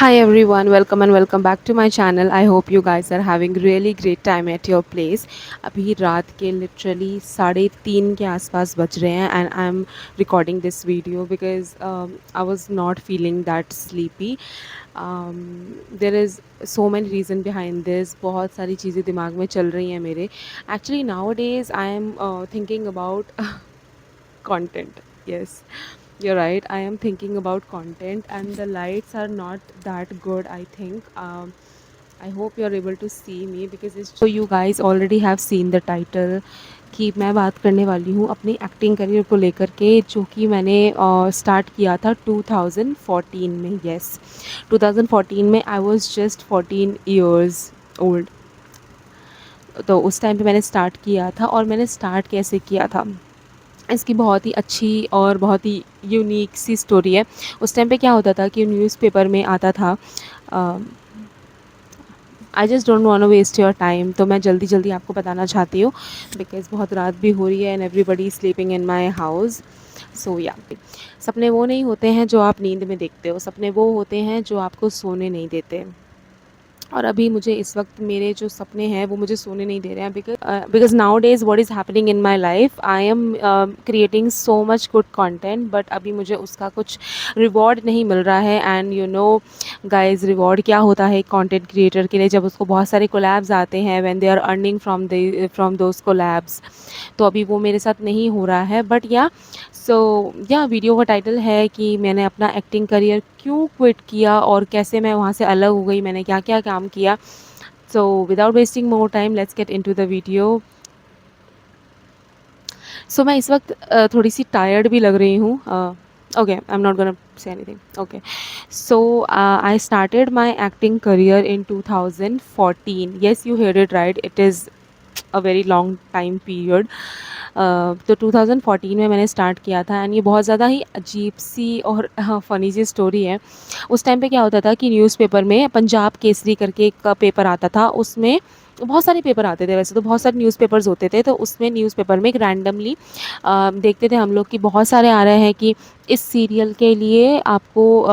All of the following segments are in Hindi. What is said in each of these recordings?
Hi everyone, welcome and welcome back to my channel. I hope you guys are having really great time at your place. अभी रात के लिटरली 3:30 के आसपास बज रहे हैं and I'm recording this video because I was not feeling that sleepy. There is so many reason behind this. बहुत सारी चीज़ें दिमाग में चल रही हैं मेरे. Actually nowadays I am thinking about content. Yes, you're right. I am thinking about content, and the lights are not that good, I think. I hope you're able to see me because it's so you guys already have seen the title कि मैं बात करने वाली हूँ अपनी एक्टिंग करियर को लेकर के जो कि मैंने स्टार्ट किया था 2014 में. यस, 2014 में I was just 14 years old. तो उस टाइम पे मैंने स्टार्ट किया था. और मैंने स्टार्ट कैसे किया था, इसकी बहुत ही अच्छी और बहुत ही यूनिक सी स्टोरी है. उस टाइम पे क्या होता था कि न्यूज़पेपर में आता था. I just don't want to waste your time, तो मैं जल्दी जल्दी आपको बताना चाहती हूँ बिकॉज़ बहुत रात भी हो रही है and everybody sleeping in my house. So yeah, सपने वो नहीं होते हैं जो आप नींद में देखते हो, सपने वो होते हैं जो आपको सोने नहीं देते. और अभी मुझे इस वक्त मेरे जो सपने हैं वो मुझे सोने नहीं दे रहे हैं because now days what is happening in my life, I am creating so much good content but अभी मुझे उसका कुछ रिवॉर्ड नहीं मिल रहा है. And you know guys, reward क्या होता है एक कंटेंट क्रिएटर के लिए जब उसको बहुत सारे कोलैब्स आते हैं when they are earning from those collabs. तो अभी वो मेरे साथ नहीं हो रहा है. बट या, सो या, वीडियो का टाइटल है कि मैंने अपना एक्टिंग करियर क्यों क्विट किया और कैसे मैं वहाँ से अलग हो गई, मैंने क्या क्या काम किया. So without wasting more time, let's get into the video. So मैं इस वक्त थोड़ी सी टायर्ड भी लग रही हूँ. Okay, I am not gonna say anything. Okay, so I started my acting career in 2014. Yes, you heard it right, it is a very long time period. तो 2014 में मैंने स्टार्ट किया था एंड ये बहुत ज़्यादा ही अजीब सी और फ़नी सी स्टोरी है. उस टाइम पे क्या होता था कि न्यूज़पेपर में पंजाब केसरी करके एक पेपर आता था. उसमें बहुत सारे पेपर आते थे, वैसे तो बहुत सारे न्यूज़पेपर्स होते थे. तो उसमें न्यूज़पेपर में एक रैंडमली देखते थे हम लोग कि बहुत सारे आ रहे हैं कि इस सीरियल के लिए आपको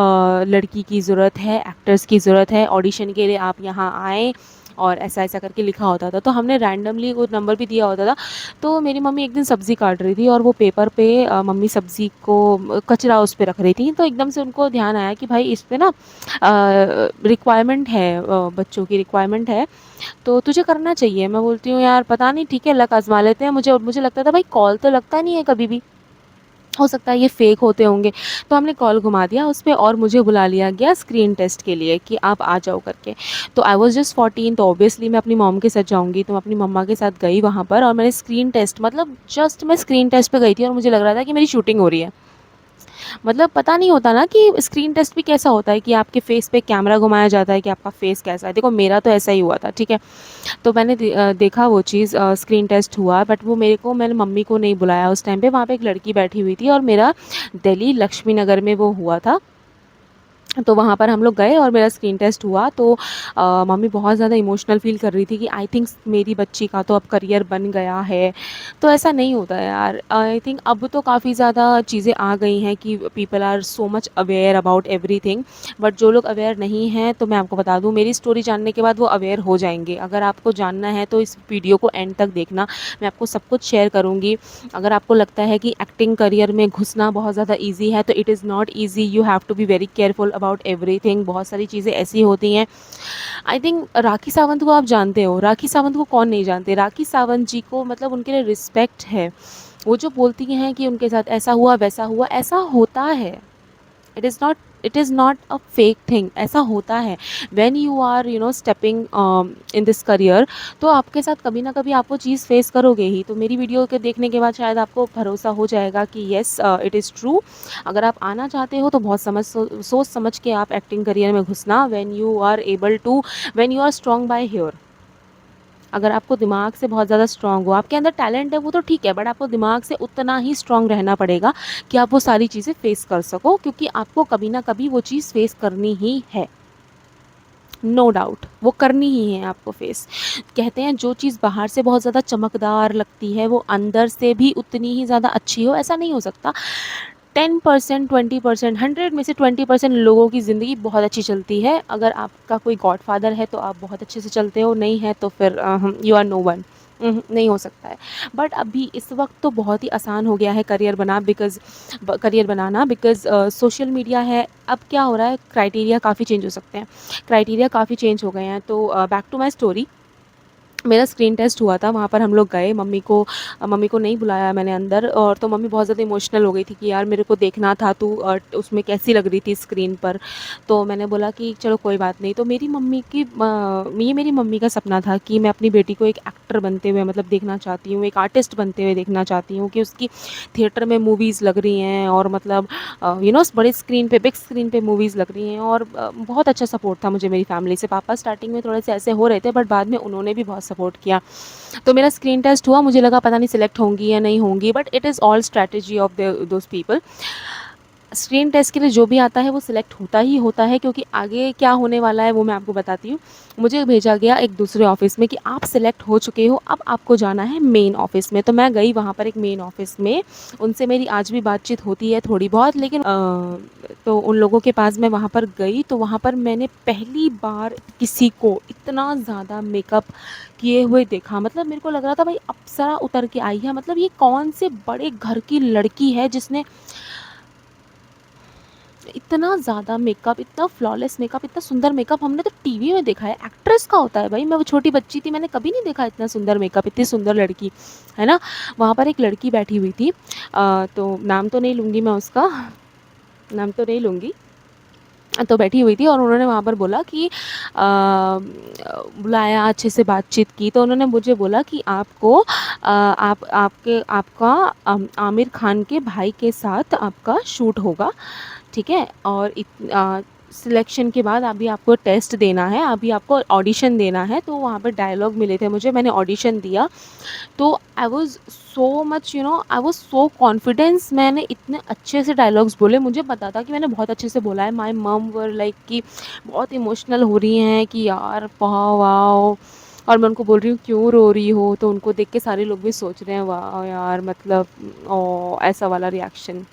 लड़की की ज़रूरत है, एक्टर्स की ज़रूरत है, ऑडिशन के लिए आप यहाँ आएँ, और ऐसा ऐसा करके लिखा होता था. तो हमने रैंडमली वो नंबर भी दिया होता था. तो मेरी मम्मी एक दिन सब्ज़ी काट रही थी और वो पेपर पे मम्मी सब्ज़ी को कचरा उस पे रख रही थी. तो एकदम से उनको ध्यान आया कि भाई इस पे ना रिक्वायरमेंट है, बच्चों की रिक्वायरमेंट है, तो तुझे करना चाहिए. मैं बोलती हूँ यार पता नहीं, ठीक है लक आजमा लेते हैं. मुझे लगता था भाई कॉल तो लगता नहीं है कभी भी, हो सकता है ये फ़ेक होते होंगे. तो हमने कॉल घुमा दिया उस पे और मुझे बुला लिया गया स्क्रीन टेस्ट के लिए कि आप आ जाओ करके. तो आई वाज़ जस्ट 14, तो ऑब्वियसली मैं अपनी मॉम के साथ जाऊँगी, तो मैं अपनी मम्मा के साथ गई वहाँ पर और मैंने स्क्रीन टेस्ट, मतलब जस्ट मैं स्क्रीन टेस्ट पे गई थी और मुझे लग रहा था कि मेरी शूटिंग हो रही है. मतलब पता नहीं होता ना कि स्क्रीन टेस्ट भी कैसा होता है कि आपके फेस पे कैमरा घुमाया जाता है कि आपका फेस कैसा है. देखो मेरा तो ऐसा ही हुआ था, ठीक है. तो मैंने देखा वो चीज़, स्क्रीन टेस्ट हुआ, बट वो मैंने मम्मी को नहीं बुलाया उस टाइम पे. वहाँ पे एक लड़की बैठी हुई थी और मेरा दिल्ली लक्ष्मी नगर में वो हुआ था. तो वहाँ पर हम लोग गए और मेरा स्क्रीन टेस्ट हुआ. तो मम्मी बहुत ज़्यादा इमोशनल फ़ील कर रही थी कि आई थिंक मेरी बच्ची का तो अब करियर बन गया है. तो ऐसा नहीं होता है यार. आई थिंक अब तो काफ़ी ज़्यादा चीज़ें आ गई हैं कि people are so much aware about everything. But जो लोग अवेयर नहीं हैं, तो मैं आपको बता दूँ, मेरी स्टोरी जानने के बाद वो अवेयर हो जाएंगे. अगर आपको जानना है तो इस वीडियो को एंड तक देखना, मैं आपको सब कुछ शेयर करूँगी. अगर आपको लगता है कि एक्टिंग करियर में घुसना बहुत ज़्यादा ईजी है, तो it is not easy. You have to be very careful about everything. बहुत सारी चीज़ें ऐसी होती हैं. आई थिंक राखी सावंत को आप जानते हो. राखी सावंत को कौन नहीं जानते. राखी सावंत जी को मतलब उनके लिए रिस्पेक्ट है. वो जो बोलती हैं कि उनके साथ ऐसा हुआ वैसा हुआ, ऐसा होता है. It is not a fake thing. ऐसा होता है. When you are stepping in this career, तो आपके साथ कभी ना कभी आप वो चीज़ फेस करोगे ही. तो मेरी वीडियो के देखने के बाद शायद आपको भरोसा हो जाएगा कि येस, इट इज़ ट्रू. अगर आप आना चाहते हो तो बहुत सोच समझ के आप एक्टिंग करियर में घुसना. When you are strong by here. अगर आपको दिमाग से बहुत ज़्यादा स्ट्रॉन्ग हो, आपके अंदर टैलेंट है वो तो ठीक है, बट आपको दिमाग से उतना ही स्ट्रॉन्ग रहना पड़ेगा कि आप वो सारी चीज़ें फेस कर सको, क्योंकि आपको कभी ना कभी वो चीज़ फेस करनी ही है. नो डाउट वो करनी ही है आपको फेस. कहते हैं जो चीज़ बाहर से बहुत ज़्यादा चमकदार लगती है वो अंदर से भी उतनी ही ज़्यादा अच्छी हो, ऐसा नहीं हो सकता. 10%, 20%, 100 में से 20% लोगों की ज़िंदगी बहुत अच्छी चलती है। अगर आपका कोई गॉडफ़ादर है तो आप बहुत अच्छे से चलते हो, नहीं है तो फिर यू आर नो वन। नहीं हो सकता है। बट अभी इस वक्त तो बहुत ही आसान हो गया है career banana, because social media है। अब क्या हो रहा है, क्राइटेरिया काफ़ी चेंज हो सकते हैं, क्राइटेरिया काफ़ी चेंज हो गए हैं। तो बैक टू माई स्टोरी, मेरा स्क्रीन टेस्ट हुआ था, वहाँ पर हम लोग गए। मम्मी को नहीं बुलाया मैंने अंदर, और तो मम्मी बहुत ज़्यादा इमोशनल हो गई थी कि यार मेरे को देखना था तू उसमें कैसी लग रही थी स्क्रीन पर। तो मैंने बोला कि चलो कोई बात नहीं। तो ये मेरी मम्मी का सपना था कि मैं अपनी बेटी को एक एक्टर बनते हुए मतलब देखना चाहती हूँ, एक आर्टिस्ट बनते हुए देखना चाहती हूँ, कि उसकी थिएटर में मूवीज़ लग रही हैं, और मतलब बड़े स्क्रीन पे, बिग स्क्रीन पे मूवीज़ लग रही हैं। और बहुत अच्छा सपोर्ट था मुझे मेरी फैमिली से। पापा स्टार्टिंग में थोड़े से ऐसे हो रहे थे, बट बाद में उन्होंने भी बहुत सपोर्ट किया। तो मेरा स्क्रीन टेस्ट हुआ, मुझे लगा पता नहीं सिलेक्ट होंगी या नहीं होंगी, but it is all strategy of those people. Screen test के लिए जो भी आता है वो सिलेक्ट होता ही होता है, क्योंकि आगे क्या होने वाला है वो मैं आपको बताती हूँ। मुझे भेजा गया एक दूसरे ऑफ़िस में कि आप सिलेक्ट हो चुके हो, अब आपको जाना है मेन ऑफ़िस में। तो मैं गई वहाँ पर एक मेन ऑफ़िस में, उनसे मेरी आज भी बातचीत होती है थोड़ी बहुत, लेकिन तो उन लोगों के पास मैं वहाँ पर गई, तो वहाँ पर मैंने पहली बार किसी को इतना ज़्यादा मेकअप किए हुए देखा। मतलब मेरे को लग रहा था भाई अप्सरा उतर के आई है, मतलब ये कौन से बड़े घर की लड़की है जिसने इतना ज़्यादा मेकअप, इतना फ्लॉलेस मेकअप, इतना सुंदर मेकअप हमने तो टीवी में देखा है, एक्ट्रेस का होता है भाई। मैं वो छोटी बच्ची थी, मैंने कभी नहीं देखा इतना सुंदर मेकअप, इतनी सुंदर लड़की, है ना। वहाँ पर एक लड़की बैठी हुई थी, तो नाम तो नहीं लूँगी मैं उसका, नाम तो नहीं लूँगी। तो बैठी हुई थी, और उन्होंने वहाँ पर बोला कि बुलाया, अच्छे से बातचीत की। तो उन्होंने मुझे बोला कि आपका आमिर खान के भाई के साथ आपका शूट होगा, ठीक है। और सिलेक्शन के बाद अभी आपको टेस्ट देना है, अभी आपको ऑडिशन देना है। तो वहाँ पर डायलॉग मिले थे मुझे, मैंने ऑडिशन दिया। तो I was so much I was so confidence, मैंने इतने अच्छे से डायलॉग्स बोले, मुझे पता था कि मैंने बहुत अच्छे से बोला है। माई मम वर लाइक कि बहुत इमोशनल हो रही हैं कि यार वाह वाह। और मैं उनको बोल रही हूँ क्यों रो रही हो, तो उनको देख के सारे लोग भी सोच रहे हैं वाह यार, मतलब ओ ऐसा वाला रिएक्शन।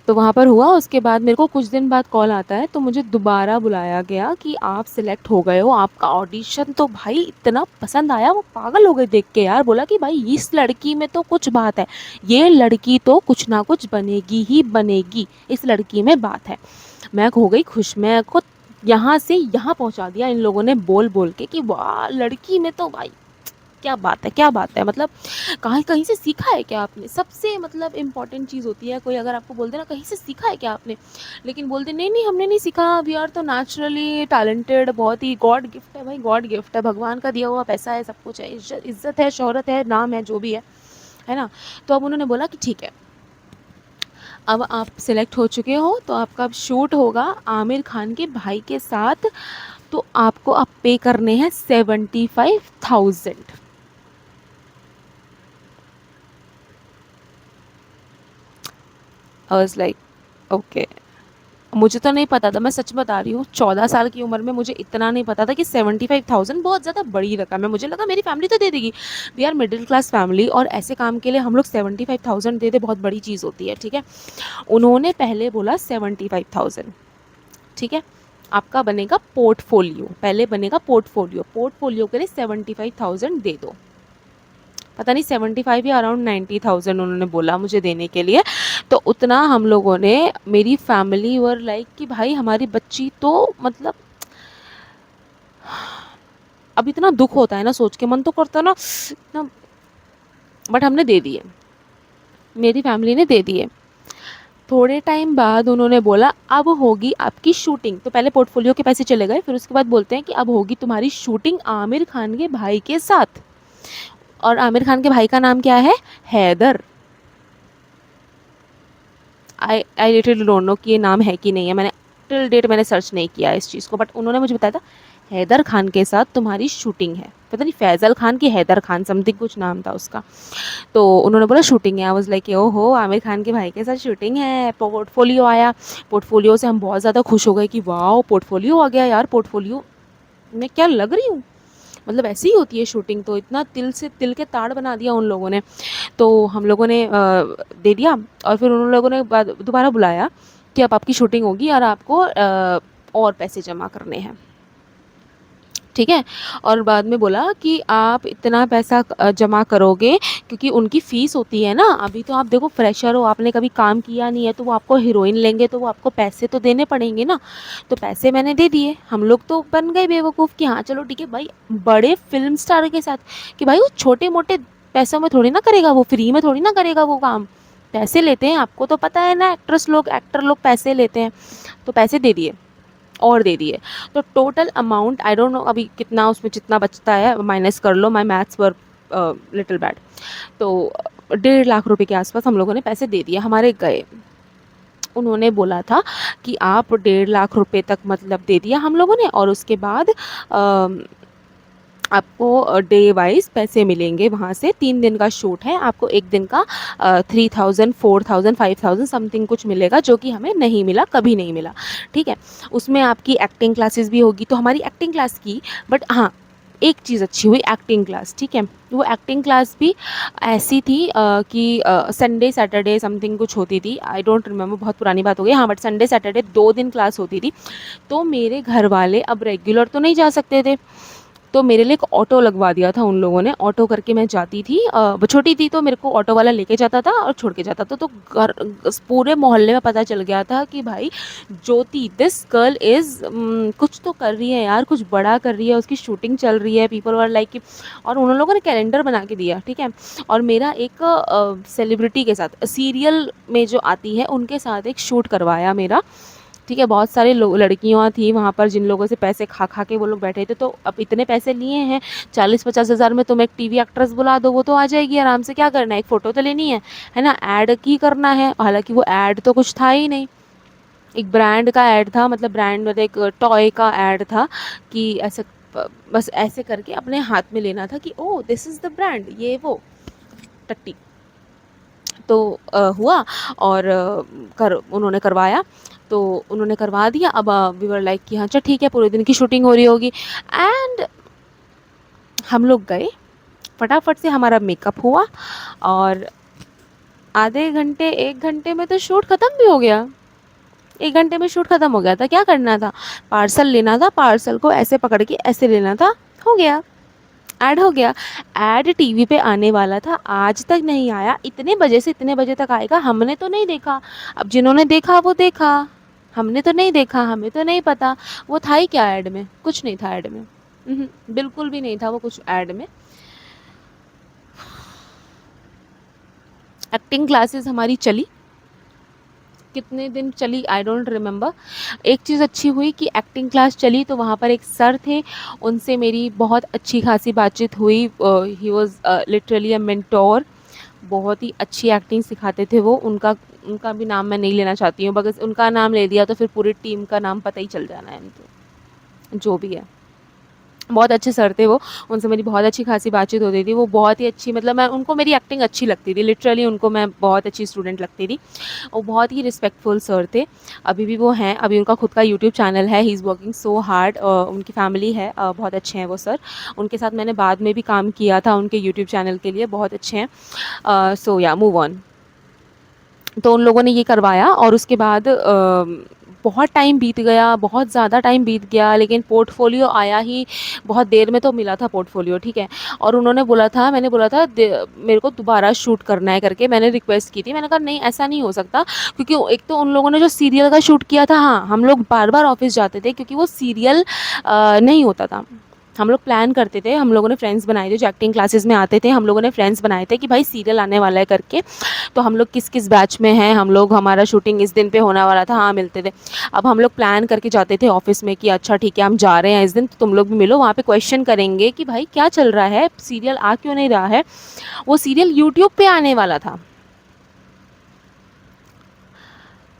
तो वहाँ पर हुआ, उसके बाद मेरे को कुछ दिन बाद कॉल आता है, तो मुझे दोबारा बुलाया गया कि आप सिलेक्ट हो गए हो, आपका ऑडिशन तो भाई इतना पसंद आया, वो पागल हो गए देख के यार। बोला कि भाई इस लड़की में तो कुछ बात है, ये लड़की तो कुछ ना कुछ बनेगी ही बनेगी, इस लड़की में बात है। मैं हो गई खुश, मैं को यहाँ से यहाँ पहुँचा दिया इन लोगों ने बोल बोल के कि वाह लड़की में तो भाई क्या बात है, क्या बात है। मतलब कहीं कहीं से सीखा है क्या आपने, सबसे मतलब इम्पॉर्टेंट चीज़ होती है, कोई अगर आपको बोल दे ना कहीं से सीखा है क्या आपने, लेकिन बोलते नहीं नहीं हमने नहीं सीखा, वी आर तो नेचुरली टैलेंटेड, बहुत ही गॉड गिफ्ट है भाई, गॉड गिफ्ट है, भगवान का दिया हुआ पैसा है, सब कुछ है, इज्जत है, शोहरत है, नाम है, जो भी है ना। तो अब उन्होंने बोला कि ठीक है, अब आप सिलेक्ट हो चुके हो, तो आपका अब शूट होगा आमिर खान के भाई के साथ, तो आपको अब पे करने हैं 75,000। I was like okay. मुझे तो नहीं पता था, मैं सच बता रही हूँ, 14 साल की उम्र में मुझे इतना नहीं पता था कि 75,000 बहुत ज़्यादा बड़ी रकम है। मुझे लगा मेरी फैमिली तो दे देगी, we are middle class family, और ऐसे काम के लिए हम लोग 75,000 दे दे बहुत बड़ी चीज़ होती है, ठीक है। उन्होंने पहले बोला 75,000, ठीक है। आपका बनेगा पोर्टफोलियो, पहले बनेगा पोर्टफोलियो, पोर्टफोलियो के लिए 75,000 दे दो। पता नहीं 75 या अराउंड 90,000 उन्होंने बोला मुझे देने के लिए। तो उतना हम लोगों ने, मेरी फैमिली वर लाइक कि भाई हमारी बच्ची तो मतलब, अब इतना दुख होता है ना सोच के, मन तो करता है ना इतना, बट हमने दे दिए, मेरी फैमिली ने दे दिए। थोड़े टाइम बाद उन्होंने बोला अब होगी आपकी शूटिंग। तो पहले पोर्टफोलियो के पैसे चले गए, फिर उसके बाद बोलते हैं कि अब होगी तुम्हारी शूटिंग आमिर खान के भाई के साथ। और आमिर खान के भाई का नाम क्या है, Haider. I literally don't know कि ये नाम है कि नहीं है, मैंने टिल डेट मैंने सर्च नहीं किया इस चीज़ को, बट उन्होंने मुझे बताया था हैदर खान के साथ तुम्हारी शूटिंग है, पता नहीं फैज़ल खान की हैदर खान समथिंग कुछ नाम था उसका। तो उन्होंने बोला शूटिंग है, आई वाज लाइक ओहो आमिर खान के भाई के साथ शूटिंग है। पोर्टफोलियो आया, पोर्टफोलियो से हम बहुत ज़्यादा खुश हो गए कि वाह पोर्टफोलियो आ गया यार, पोर्टफोलियो मैं क्या लग रही हूँ, मतलब ऐसी ही होती है शूटिंग, तो इतना तिल के ताड़ बना दिया उन लोगों ने। तो हम लोगों ने दे दिया, और फिर उन लोगों ने दोबारा बुलाया कि अब आपकी शूटिंग होगी और आपको और पैसे जमा करने हैं, ठीक है। और बाद में बोला कि आप इतना पैसा जमा करोगे, क्योंकि उनकी फ़ीस होती है ना। अभी तो आप देखो फ्रेशर हो, आपने कभी काम किया नहीं है, तो वो आपको हीरोइन लेंगे तो वो आपको पैसे तो देने पड़ेंगे ना। तो पैसे मैंने दे दिए, हम लोग तो बन गए बेवकूफ़ कि हाँ चलो ठीक है भाई, बड़े फिल्म स्टार के साथ, कि भाई वो छोटे मोटे पैसों में थोड़ी ना करेगा, वो फ्री में थोड़ी ना करेगा वो काम, पैसे लेते हैं, आपको तो पता है ना, एक्टर लोग पैसे लेते हैं। तो पैसे दे दिए और दे दिए। तो total amount I don't know अभी कितना उसमें जितना बचता है, माइनस कर लो, my maths were little bad. तो 1.5 लाख रुपए के आसपास हम लोगों ने पैसे दे दिए, हमारे गए। उन्होंने बोला था कि आप 1.5 लाख रुपए तक मतलब दे दिया हम लोगों ने, और उसके बाद आपको डे वाइज पैसे मिलेंगे वहाँ से। 3 दिन का शूट है, आपको एक दिन का 3000 4000 5000 समथिंग कुछ मिलेगा, जो कि हमें नहीं मिला, कभी नहीं मिला, ठीक है। उसमें आपकी एक्टिंग क्लासेस भी होगी, तो हमारी एक्टिंग क्लास की, बट हाँ एक चीज़ अच्छी हुई, एक्टिंग क्लास, ठीक है। वो एक्टिंग क्लास भी ऐसी थी कि संडे सैटरडे समथिंग कुछ होती थी, आई डोंट रिमेंबर, बहुत पुरानी बात हो गई, हाँ बट संडे सैटरडे 2 दिन क्लास होती थी। तो मेरे घर वाले अब रेगुलर तो नहीं जा सकते थे, तो मेरे लिए एक ऑटो लगवा दिया था उन लोगों ने। ऑटो करके मैं जाती थी, वो छोटी थी तो मेरे को ऑटो वाला लेके जाता था और छोड़ के जाता था। तो घर पूरे मोहल्ले में पता चल गया था कि भाई ज्योति दिस गर्ल इज़ कुछ तो कर रही है यार, कुछ बड़ा कर रही है, उसकी शूटिंग चल रही है, पीपल वर लाइक। और उन लोगों ने कैलेंडर बना के दिया, ठीक है। और मेरा एक सेलिब्रिटी के साथ, सीरियल में जो आती है उनके साथ एक शूट करवाया मेरा, ठीक है। बहुत सारे लड़कियाँ थी वहाँ पर जिन लोगों से पैसे खा खा के वो लोग बैठे थे। तो अब इतने पैसे लिए हैं, 40-50 हज़ार में तुम एक टीवी एक्ट्रेस बुला दो, वो तो आ जाएगी आराम से, क्या करना है, एक फ़ोटो तो लेनी है ना, ऐड की करना है। हालांकि वो ऐड तो कुछ था ही नहीं, एक ब्रांड का ऐड था, मतलब ब्रांड मतलब एक टॉय का ऐड था, कि ऐसे बस ऐसे करके अपने हाथ में लेना था कि ओ दिस इज़ द ब्रांड, ये वो टट्टी। तो हुआ, और उन्होंने करवाया, तो उन्होंने करवा दिया। अब वी वर लाइक कि हाँ चल ठीक है, पूरे दिन की शूटिंग हो रही होगी, एंड हम लोग गए, फटाफट से हमारा मेकअप हुआ, और आधे घंटे 1 घंटे में तो शूट ख़त्म भी हो गया। 1 घंटे में शूट ख़त्म हो गया था। क्या करना था, पार्सल लेना था, पार्सल को ऐसे पकड़ के ऐसे लेना था, हो गया, ऐड हो गया। ऐड टीवी पे आने वाला था, आज तक नहीं आया, इतने बजे से इतने बजे तक आएगा, हमने तो नहीं देखा। अब जिन्होंने देखा वो देखा, हमने तो नहीं देखा, हमें तो नहीं पता वो था ही क्या ऐड में, कुछ नहीं था ऐड में, बिल्कुल भी नहीं था वो कुछ ऐड में। एक्टिंग क्लासेस हमारी चली, कितने दिन चली आई डोंट रिमेंबर। एक चीज़ अच्छी हुई कि एक्टिंग क्लास चली तो वहाँ पर एक सर थे, उनसे मेरी बहुत अच्छी खासी बातचीत हुई। He was literally a mentor, बहुत ही अच्छी एक्टिंग सिखाते थे वो। उनका उनका भी नाम मैं नहीं लेना चाहती हूँ, बस उनका नाम ले दिया तो फिर पूरी टीम का नाम पता ही चल जाना है, तो जो भी है, बहुत अच्छे सर थे वो। उनसे मेरी बहुत अच्छी खासी बातचीत होती थी, वो बहुत ही अच्छी, मतलब मैं उनको, मेरी एक्टिंग अच्छी लगती थी, लिटरली उनको मैं बहुत अच्छी स्टूडेंट लगती थी। वो बहुत ही रिस्पेक्टफुल सर थे, अभी भी वो हैं, अभी उनका खुद का यूट्यूब चैनल है, he is working so hard, उनकी फैमिली है, बहुत अच्छे हैं वो सर। उनके साथ मैंने बाद में भी काम किया था उनके यूट्यूब चैनल के लिए, बहुत अच्छे हैं। सो या मूव ऑन। तो उन लोगों ने ये करवाया, और उसके बाद बहुत टाइम बीत गया, बहुत ज़्यादा टाइम बीत गया, लेकिन पोर्टफोलियो आया ही बहुत देर में, तो मिला था पोर्टफोलियो, ठीक है। और उन्होंने बोला था, मैंने बोला था मेरे को दोबारा शूट करना है करके, मैंने रिक्वेस्ट की थी, मैंने कहा नहीं ऐसा नहीं हो सकता, क्योंकि एक तो उन लोगों ने जो सीरियल का शूट किया था, हाँ हम लोग बार बार ऑफिस जाते थे, क्योंकि वो सीरियल नहीं होता था। हम लोग प्लान करते थे, हम लोगों ने फ्रेंड्स बनाए थे जो एक्टिंग क्लासेस में आते थे, हम लोगों ने फ्रेंड्स बनाए थे कि भाई सीरियल आने वाला है करके, तो हम लोग किस किस बैच में हैं, हम लोग, हमारा शूटिंग इस दिन पे होने वाला था, हाँ मिलते थे। अब हम लोग प्लान करके जाते थे ऑफिस में कि अच्छा ठीक है हम जा रहे हैं इस दिन, तो तुम लोग भी मिलो, वहाँ पे क्वेश्चन करेंगे कि भाई क्या चल रहा है, सीरियल आ क्यों नहीं रहा है। वो सीरियल यूट्यूब पे आने वाला था,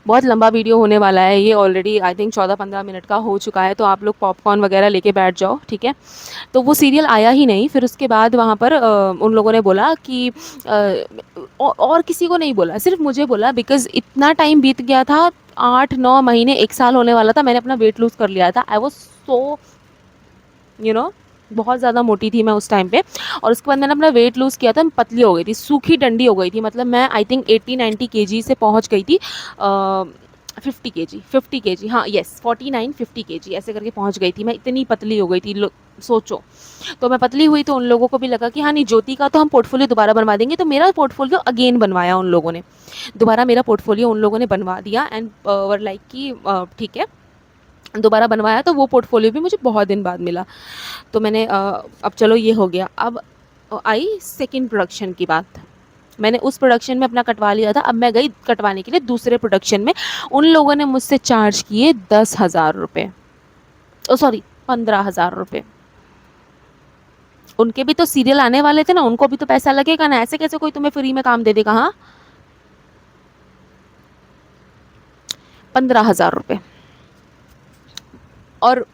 बहुत लंबा वीडियो होने वाला है ये, ऑलरेडी आई थिंक 14-15 मिनट का हो चुका है, तो आप लोग पॉपकॉर्न वगैरह लेके बैठ जाओ, ठीक है। तो वो सीरियल आया ही नहीं। फिर उसके बाद वहाँ पर उन लोगों ने बोला कि और किसी को नहीं बोला, सिर्फ मुझे बोला, बिकॉज़ इतना टाइम बीत गया था, 8-9 महीने, 1 साल होने वाला था, मैंने अपना वेट लूज़ कर लिया था, I was so you know बहुत ज़्यादा मोटी थी मैं उस टाइम पे। और उसके बाद मैंने अपना वेट लूज़ किया था, मैं पतली हो गई थी, सूखी डंडी हो गई थी। मतलब मैं आई थिंक 80-90 केजी से पहुंच गई थी 50 केजी, हाँ यस 49-50 केजी ऐसे करके पहुंच गई थी मैं, इतनी पतली हो गई थी। सोचो। तो मैं पतली हुई तो उन लोगों को भी लगा कि हाँ नहीं, ज्योति का तो हम पोर्टफोलियो दोबारा बनवा देंगे। तो मेरा पोर्टफोलियो अगेन बनवाया उन लोगों ने, दोबारा मेरा पोर्टफोलियो उन लोगों ने बनवा दिया। एंड वर लाइक कि ठीक है, दोबारा बनवाया तो वो पोर्टफोलियो भी मुझे बहुत दिन बाद मिला। तो मैंने अब चलो ये हो गया। अब आई सेकंड प्रोडक्शन की बात। मैंने उस प्रोडक्शन में अपना कटवा लिया था, अब मैं गई कटवाने के लिए दूसरे प्रोडक्शन में। उन लोगों ने मुझसे चार्ज किए 10,000 रुपये, ओ सॉरी 15,000 रुपये। उनके भी तो सीरियल आने वाले थे ना, उनको भी तो पैसा लगेगा ना, ऐसे कैसे कोई तुम्हें फ्री में काम दे देगा। हाँ, 15,000 रुपये। और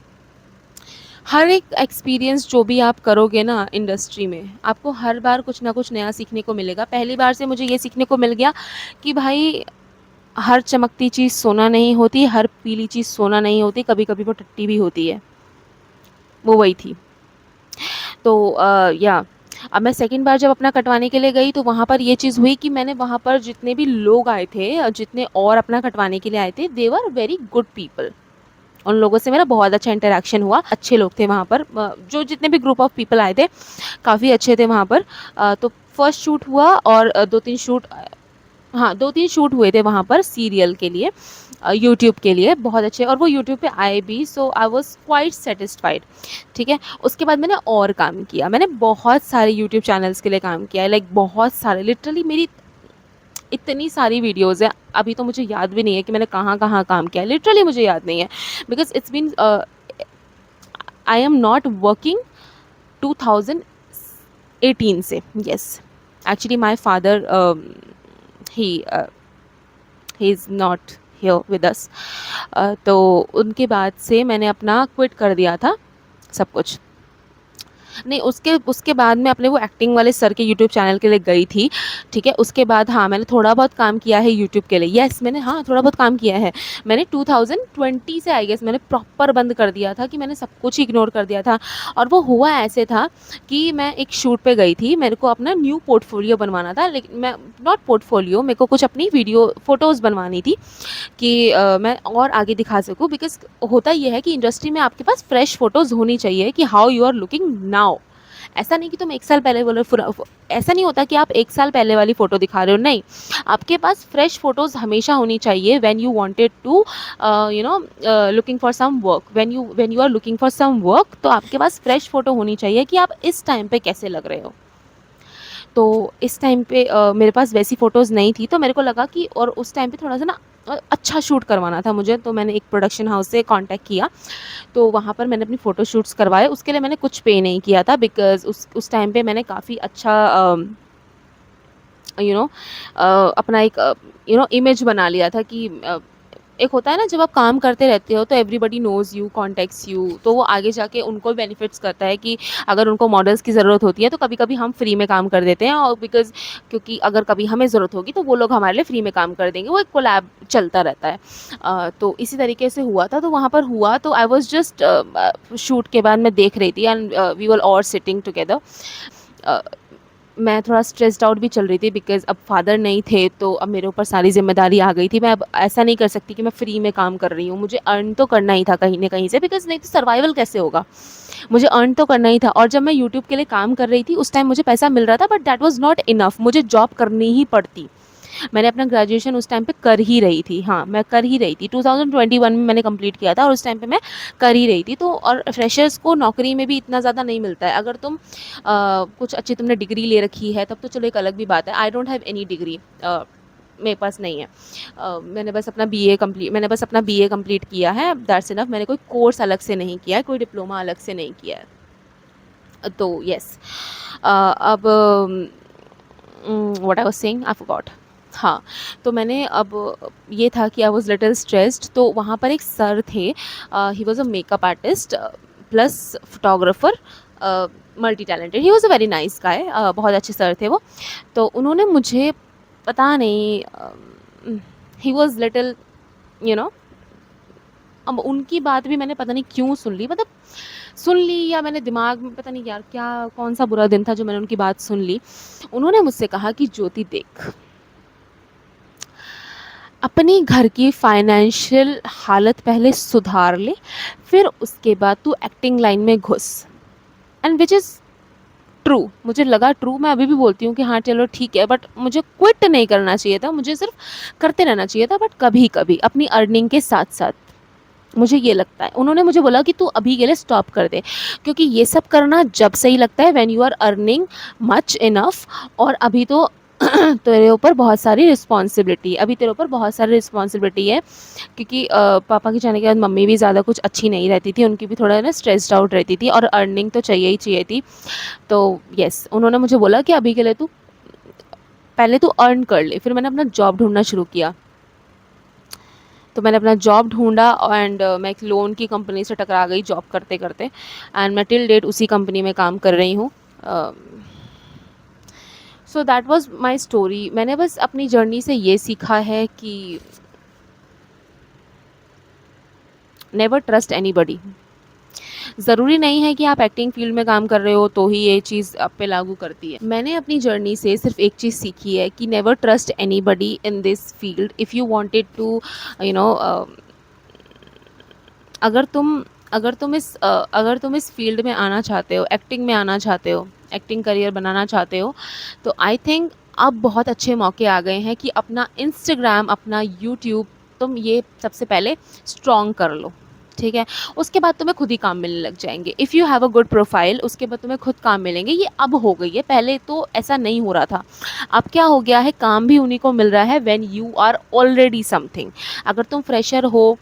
हर एक एक्सपीरियंस जो भी आप करोगे ना इंडस्ट्री में, आपको हर बार कुछ ना कुछ नया सीखने को मिलेगा। पहली बार से मुझे ये सीखने को मिल गया कि भाई हर चमकती चीज़ सोना नहीं होती, हर पीली चीज़ सोना नहीं होती, कभी कभी वो टट्टी भी होती है। वो वही थी। तो या अब मैं सेकंड बार जब अपना कटवाने के लिए गई तो वहाँ पर ये चीज़ हुई कि मैंने वहाँ पर जितने भी लोग आए थे, जितने और अपना कटवाने के लिए आए थे, दे वर वेरी गुड पीपल। उन लोगों से मेरा बहुत अच्छा इंटरेक्शन हुआ, अच्छे लोग थे वहाँ पर। जो जितने भी ग्रुप ऑफ पीपल आए थे काफ़ी अच्छे थे वहाँ पर। तो फर्स्ट शूट हुआ और 2-3 शूट, हाँ 2-3 शूट हुए थे वहाँ पर सीरियल के लिए, यूट्यूब के लिए, बहुत अच्छे। और वो यूट्यूब पे आए भी, सो आई वॉज क्वाइट सेटिस्फाइड। ठीक है, उसके बाद मैंने और काम किया, मैंने बहुत सारे यूट्यूब चैनल्स के लिए काम किया है, लाइक बहुत सारे, लिटरली मेरी इतनी सारी वीडियोज़ हैं, अभी तो मुझे याद भी नहीं है कि मैंने कहाँ कहाँ काम किया है, लिटरली मुझे याद नहीं है। Because it's been, I am not working 2018 से। Yes, actually my father he is not here with us. तो उनके बाद से मैंने अपना क्विट कर दिया था सब कुछ। नहीं, उसके उसके बाद मैं अपने वो एक्टिंग वाले सर के यूट्यूब चैनल के लिए गई थी। ठीक है, उसके बाद हाँ मैंने थोड़ा बहुत काम किया है यूट्यूब के लिए। यस, मैंने हाँ थोड़ा बहुत काम किया है। मैंने 2020 से आई गेस मैंने प्रॉपर बंद कर दिया था, कि मैंने सब कुछ इग्नोर कर दिया था। और वो हुआ ऐसे था कि मैं एक शूट पे गई थी, मेरे को अपना न्यू पोर्टफोलियो बनवाना था। लेकिन मैं नॉट पोर्टफोलियो, मेरे को कुछ अपनी वीडियो फ़ोटोज़ बनवानी थी कि मैं और आगे दिखा सकूँ। बिकॉज़ होता ये है कि इंडस्ट्री में आपके पास फ्रेश फ़ोटोज़ होनी चाहिए कि how you are looking now. ऐसा नहीं कि तुम 1 साल पहले वाले ऐसा नहीं होता कि आप 1 साल पहले वाली फ़ोटो दिखा रहे हो, नहीं। आपके पास फ्रेश फ़ोटोज़ हमेशा होनी चाहिए when you wanted to looking for some work, when you are looking for some work, तो आपके पास फ्रेश फ़ोटो होनी चाहिए कि आप इस टाइम पे कैसे लग रहे हो। तो इस टाइम पे मेरे पास वैसी फ़ोटोज़ नहीं थी, तो मेरे को लगा कि, और उस टाइम पे थोड़ा-सा ना अच्छा शूट करवाना था मुझे। तो मैंने एक प्रोडक्शन हाउस से कॉन्टैक्ट किया, तो वहाँ पर मैंने अपनी फ़ोटो शूट्स करवाए। उसके लिए मैंने कुछ पे नहीं किया था, बिकॉज़ उस टाइम पे मैंने काफ़ी अच्छा यू नो अपना एक इमेज बना लिया था कि एक होता है ना जब आप काम करते रहते हो तो everybody knows you, contacts you, तो वो आगे जाके उनको बेनिफिट्स करता है कि अगर उनको मॉडल्स की ज़रूरत होती है तो कभी-कभी हम फ्री में काम कर देते हैं। और बिकॉज़ क्योंकि अगर कभी हमें ज़रूरत होगी तो वो लोग हमारे लिए फ्री में काम कर देंगे, वो एक कोलैब चलता रहता है। तो इसी तरीके से हुआ था, तो वहाँ पर हुआ, तो आई वाज़ जस्ट शूट के बाद मैं देख रही थी and we were all sitting together. मैं थोड़ा स्ट्रेस्ड आउट भी चल रही थी, बिकॉज़ अब फादर नहीं थे, तो अब मेरे ऊपर सारी ज़िम्मेदारी आ गई थी। मैं अब ऐसा नहीं कर सकती कि मैं फ्री में काम कर रही हूँ, मुझे अर्न तो करना ही था कहीं न कहीं से, बिकॉज़ नहीं तो सर्वाइवल कैसे होगा? मुझे अर्न तो करना ही था। और जब मैं यूट्यूब के लिए काम कर रही थी उस टाइम मुझे पैसा मिल रहा था, but that was not enough, मुझे जॉब करनी ही पड़ती। मैंने अपना ग्रेजुएशन उस टाइम पे कर ही रही थी, हाँ, मैं कर ही रही थी। 2021 में मैंने कंप्लीट किया था और उस टाइम पे मैं कर ही रही थी। तो और फ्रेशर्स को नौकरी में भी इतना ज़्यादा नहीं मिलता है। अगर तुम कुछ अच्छी तुमने डिग्री ले रखी है तब तो चलो एक अलग भी बात है। I don't have any degree, मेरे पास नहीं है। मैंने बस अपना बीए कंप्लीट किया है, दैट्स इनफ। मैंने कोई कोर्स अलग से नहीं किया है, कोई डिप्लोमा अलग से नहीं किया है। तो यस, अब what I was saying I forgot. हाँ, तो मैंने अब ये था कि आई वाज़ लिटिल स्ट्रेस्ड, तो वहाँ पर एक सर थे, he was a makeup artist plus photographer, multi talented, he was a very nice guy, बहुत अच्छे सर थे वो। तो उन्होंने मुझे पता नहीं, he was little you know अब उनकी बात भी मैंने पता नहीं क्यों सुन ली, मतलब सुन ली या मैंने दिमाग में पता नहीं यार क्या कौन सा बुरा दिन था जो मैंने उनकी बात सुन ली। उन्होंने मुझसे कहा कि ज्योति देख, अपनी घर की फाइनेंशियल हालत पहले सुधार ले, फिर उसके बाद तू एक्टिंग लाइन में घुस। एंड विच इज़ ट्रू, मुझे लगा ट्रू। मैं अभी भी बोलती हूँ कि हाँ चलो ठीक है, बट मुझे क्विट नहीं करना चाहिए था, मुझे सिर्फ करते रहना चाहिए था, बट कभी कभी अपनी अर्निंग के साथ साथ। मुझे ये लगता है, उन्होंने मुझे बोला कि तू अभी के लिए स्टॉप कर दे, क्योंकि ये सब करना जब सही लगता है when you are earning much enough, और अभी तो तेरे ऊपर बहुत सारी रिस्पॉन्सिबिलिटी, अभी तेरे ऊपर बहुत सारी रिस्पॉन्सिबिलिटी है, क्योंकि पापा के जाने के बाद मम्मी भी ज़्यादा कुछ अच्छी नहीं रहती थी, उनकी भी थोड़ा ना स्ट्रेस्ड आउट रहती थी, और अर्निंग तो चाहिए ही चाहिए थी। तो यस, उन्होंने मुझे बोला कि अभी के लिए तू पहले तू अर्न कर ले। फिर मैंने अपना जॉब ढूंढना शुरू किया। तो मैंने अपना जॉब ढूंढा, एंड मैं एक लोन की कंपनी से टकरा गई जॉब करते करते, एंड मैं टिल डेट उसी कंपनी में काम कर रही हूँ। So that was my story. मैंने बस अपनी जर्नी से ये सीखा है कि नेवर ट्रस्ट एनीबडी। ज़रूरी नहीं है कि आप एक्टिंग फील्ड में काम कर रहे हो तो ही ये चीज़ आप पे लागू करती है। मैंने अपनी जर्नी से सिर्फ एक चीज़ सीखी है कि never trust anybody in this field if you wanted to you know अगर तुम अगर तुम इस फील्ड में आना चाहते हो, एक्टिंग में आना चाहते हो, एक्टिंग करियर बनाना चाहते हो, तो आई थिंक अब बहुत अच्छे मौके आ गए हैं कि अपना इंस्टाग्राम, अपना यूट्यूब तुम ये सबसे पहले स्ट्रॉन्ग कर लो, ठीक है। उसके बाद तुम्हें खुद ही काम मिलने लग जाएंगे। If you have a good profile, उसके बाद तुम्हें खुद काम मिलेंगे। ये अब हो गई है, पहले तो ऐसा नहीं हो रहा था। अब क्या हो गया है, काम भी उन्हीं को मिल रहा है when you are already something. अगर तुम फ्रेशर हो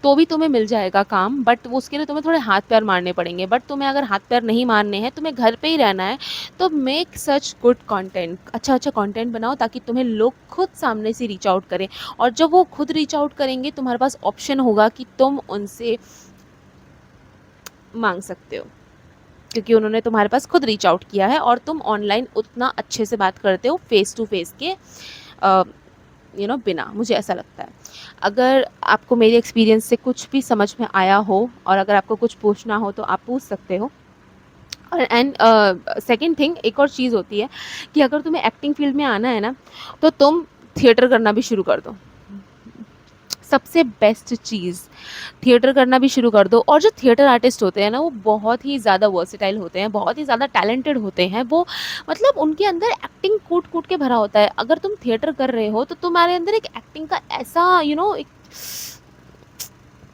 तो भी तुम्हें मिल जाएगा काम, बट उसके लिए तुम्हें थोड़े हाथ पैर मारने पड़ेंगे। बट तुम्हें अगर हाथ पैर नहीं मारने हैं, तुम्हें घर पे ही रहना है, तो मेक सच गुड कंटेंट, अच्छा अच्छा कंटेंट बनाओ, ताकि तुम्हें लोग खुद सामने से रीच आउट करें। और जब वो खुद रीच आउट करेंगे, तुम्हारे पास ऑप्शन होगा कि तुम उनसे मांग सकते हो, क्योंकि उन्होंने तुम्हारे पास खुद रीच आउट किया है, और तुम ऑनलाइन उतना अच्छे से बात करते हो फेस टू फेस के बिना। मुझे ऐसा लगता है। अगर आपको मेरे एक्सपीरियंस से कुछ भी समझ में आया हो, और अगर आपको कुछ पूछना हो, तो आप पूछ सकते हो। और एंड सेकेंड थिंग, एक और चीज़ होती है कि अगर तुम्हें एक्टिंग फील्ड में आना है ना, तो तुम थिएटर करना भी शुरू कर दो। सबसे बेस्ट चीज़, थिएटर करना भी शुरू कर दो। और जो थिएटर आर्टिस्ट होते हैं ना, वो बहुत ही ज़्यादा वर्सेटाइल होते हैं, बहुत ही ज़्यादा टैलेंटेड होते हैं। वो मतलब उनके अंदर एक्टिंग कूट कूट के भरा होता है। अगर तुम थिएटर कर रहे हो, तो तुम्हारे अंदर एक एक्टिंग का ऐसा एक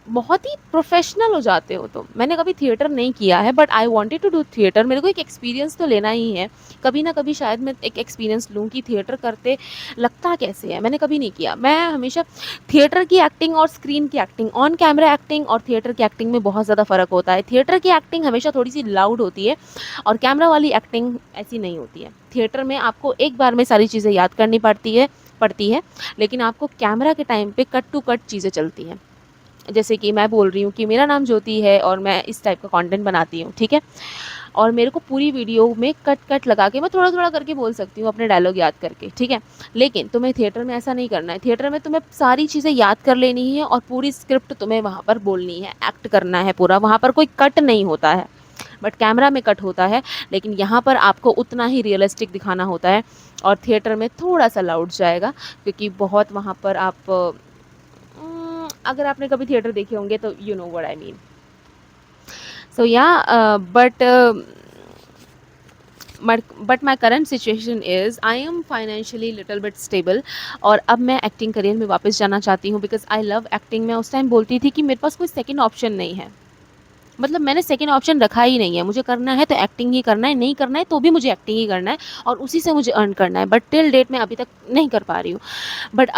बहुत ही प्रोफेशनल हो जाते हो तुम। मैंने कभी थिएटर नहीं किया है, but I wanted to do theatre. मेरे को एक एक्सपीरियंस तो लेना ही है, कभी ना कभी शायद मैं एक एक्सपीरियंस लूँ कि थिएटर करते लगता कैसे है। मैंने कभी नहीं किया। मैं हमेशा थिएटर की एक्टिंग और स्क्रीन की एक्टिंग, ऑन कैमरा एक्टिंग और थिएटर की एक्टिंग में बहुत ज़्यादा फ़र्क होता है। थिएटर की एक्टिंग हमेशा थोड़ी सी लाउड होती है, और कैमरा वाली एक्टिंग ऐसी नहीं होती है। थिएटर में आपको एक बार में सारी चीज़ें याद करनी पड़ती है, लेकिन आपको कैमरा के टाइम पे कट टू कट चीज़ें चलती हैं। जैसे कि मैं बोल रही हूँ कि मेरा नाम ज्योति है, और मैं इस टाइप का कंटेंट बनाती हूँ, ठीक है। और मेरे को पूरी वीडियो में कट कट लगा के मैं थोड़ा थोड़ा करके बोल सकती हूँ, अपने डायलॉग याद करके, ठीक है। लेकिन तुम्हें थिएटर में ऐसा नहीं करना है। थिएटर में तुम्हें सारी चीज़ें याद कर लेनी है, और पूरी स्क्रिप्ट तुम्हें वहाँ पर बोलनी है, एक्ट करना है पूरा। वहाँ पर कोई कट नहीं होता है, बट कैमरा में कट होता है। लेकिन यहाँ पर आपको उतना ही रियलिस्टिक दिखाना होता है, और थिएटर में थोड़ा सा लाउड जाएगा, क्योंकि बहुत वहाँ पर आप अगर आपने कभी थिएटर देखे होंगे तो you know what I mean. So yeah but my current situation is I am financially little bit stable, और अब मैं एक्टिंग करियर में वापस जाना चाहती हूँ, बिकॉज आई लव एक्टिंग। मैं उस टाइम बोलती थी कि मेरे पास कोई सेकेंड ऑप्शन नहीं है, मतलब मैंने सेकेंड ऑप्शन रखा ही नहीं है। मुझे करना है तो एक्टिंग ही करना है, नहीं करना है तो भी मुझे एक्टिंग ही करना है, और उसी से मुझे अर्न करना है। बट टिल डेट मैं अभी तक नहीं कर पा रही हूँ। बट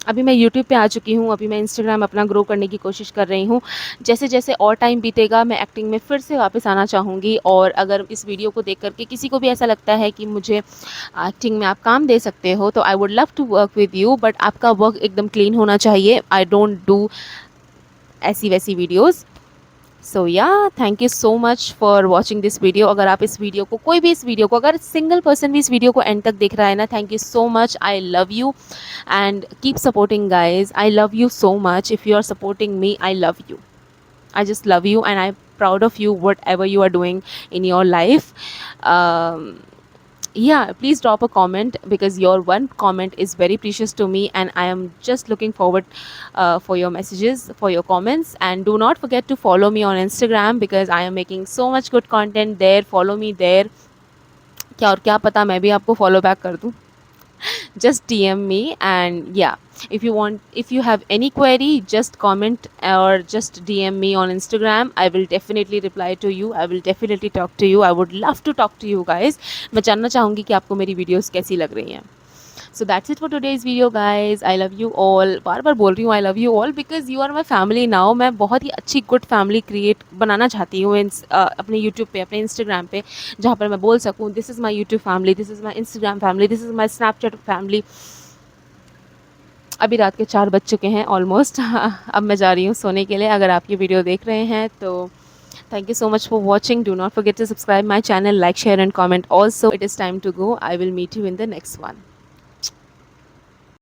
अभी मैं यूट्यूब पे आ चुकी हूँ। अभी मैं इंस्टाग्राम अपना ग्रो करने की कोशिश कर रही हूँ। जैसे जैसे और टाइम बीतेगा, मैं एक्टिंग में फिर से वापस आना चाहूँगी। और अगर इस वीडियो को देख करके किसी को भी ऐसा लगता है कि मुझे एक्टिंग में आप काम दे सकते हो, तो I would love to work with you, but आपका वर्क एकदम क्लीन होना चाहिए। आई डोंट डू ऐसी वैसी वीडियोज़। सो या thank you so much for watching this video. अगर आप इस वीडियो को, कोई भी इस वीडियो को, अगर सिंगल पर्सन भी इस वीडियो को एंड तक देख रहा है ना, thank you so much. I love you and keep supporting guys. I love you so much. If you are supporting me, I love you. I just love you and I'm proud of you, whatever you are doing in your life. Yeah, please drop a comment because your one comment is very precious to me, and I am just looking forward for your messages, for your comments. And do not forget to follow me on Instagram because I am making so much good content there. Follow me there. क्या और क्या पता मैं भी आपको follow back कर दूँ. Just DM me, and yeah, if you have any query, just comment or just DM me on Instagram. I will definitely reply to you. I will definitely talk to you. I would love to talk to you guys. मैं जानना चाहूँगी कि आपको मेरी वीडियोस कैसी लग रही हैं. So that's it for today's video guys. I love you all. बार बार बोल रही हूँ I love you all because you are my family now. मैं बहुत ही अच्छी good family create बनाना चाहती हूँ अपने YouTube पे, अपने Instagram पे, जहाँ पर मैं बोल सकूँ this is my YouTube family, this is my Instagram family, this is my Snapchat family. अभी रात के 4 बज चुके हैं ऑलमोस्ट. अब मैं जा रही हूँ सोने के लिए. अगर आप ये वीडियो देख रहे हैं तो thank you so much for watching. Do not forget to subscribe my channel, like, share and comment. Also, it is time to go. I will meet you in the next one.